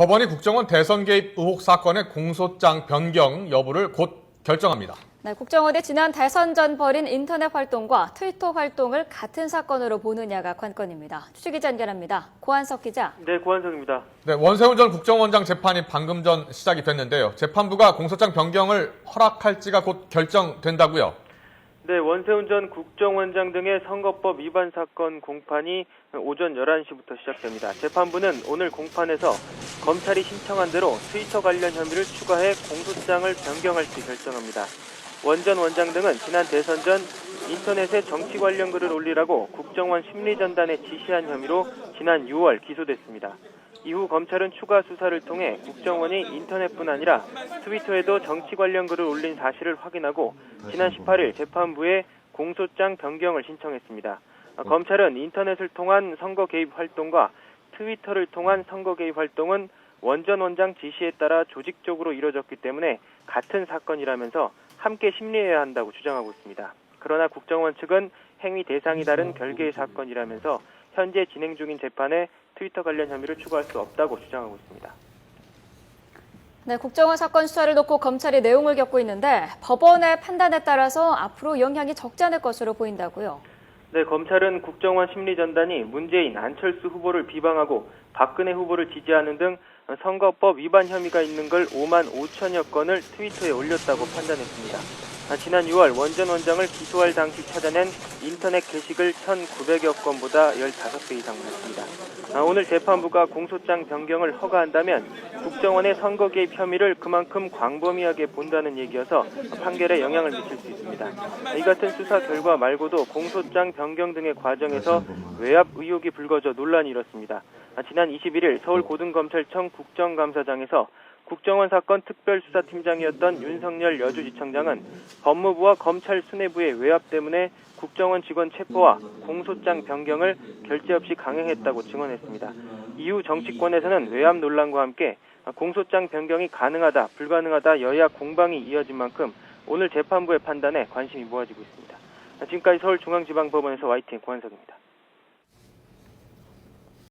법원이 국정원 대선 개입 의혹 사건의 공소장 변경 여부를 곧 결정합니다. 네, 국정원이 지난 대선 전 벌인 인터넷 활동과 트위터 활동을 같은 사건으로 보느냐가 관건입니다. 추측기자 연결합니다. 고한석 기자. 네, 고한석입니다. 네, 원세훈 전 국정원장 재판이 방금 전 시작이 됐는데요. 재판부가 공소장 변경을 허락할지가 곧 결정된다고요? 네, 원세훈 전 국정원장 등의 선거법 위반 사건 공판이 오전 11시부터 시작됩니다. 재판부는 오늘 공판에서 검찰이 신청한 대로 트위터 관련 혐의를 추가해 공소장을 변경할지 결정합니다. 원 전 원장 등은 지난 대선 전 인터넷에 정치 관련 글을 올리라고 국정원 심리전단에 지시한 혐의로 지난 6월 기소됐습니다. 이후 검찰은 추가 수사를 통해 국정원이 인터넷뿐 아니라 트위터에도 정치 관련 글을 올린 사실을 확인하고 지난 18일 재판부에 공소장 변경을 신청했습니다. 검찰은 인터넷을 통한 선거 개입 활동과 트위터를 통한 선거 개입 활동은 원 전 원장 지시에 따라 조직적으로 이뤄졌기 때문에 같은 사건이라면서 함께 심리해야 한다고 주장하고 있습니다. 그러나 국정원 측은 행위 대상이 다른 별개의 사건이라면서 현재 진행 중인 재판에 트위터 관련 혐의를 추가할 수 없다고 주장하고 있습니다. 네, 국정원 사건 수사를 놓고 검찰이 내용을 겪고 있는데 법원의 판단에 따라서 앞으로 영향이 적지 않을 것으로 보인다고요. 네, 검찰은 국정원 심리전단이 문재인, 안철수 후보를 비방하고 박근혜 후보를 지지하는 등 선거법 위반 혐의가 있는 걸 5만 5천여 건을 트위터에 올렸다고 판단했습니다. 지난 6월 원 전 원장을 기소할 당시 찾아낸 인터넷 게시글 1,900여 건보다 15배 이상 많습니다. 오늘 재판부가 공소장 변경을 허가한다면 국정원의 선거 개입 혐의를 그만큼 광범위하게 본다는 얘기여서 판결에 영향을 미칠 수 있습니다. 이 같은 수사 결과 말고도 공소장 변경 등의 과정에서 외압 의혹이 불거져 논란이 일었습니다. 지난 21일 서울고등검찰청 국정감사장에서 국정원 사건 특별수사팀장이었던 윤석열 여주지청장은 법무부와 검찰 수뇌부의 외압 때문에 국정원 직원 체포와 공소장 변경을 결재 없이 강행했다고 증언했습니다. 이후 정치권에서는 외압 논란과 함께 공소장 변경이 가능하다, 불가능하다 여야 공방이 이어진 만큼 오늘 재판부의 판단에 관심이 모아지고 있습니다. 지금까지 서울중앙지방법원에서 YTN 고한석입니다.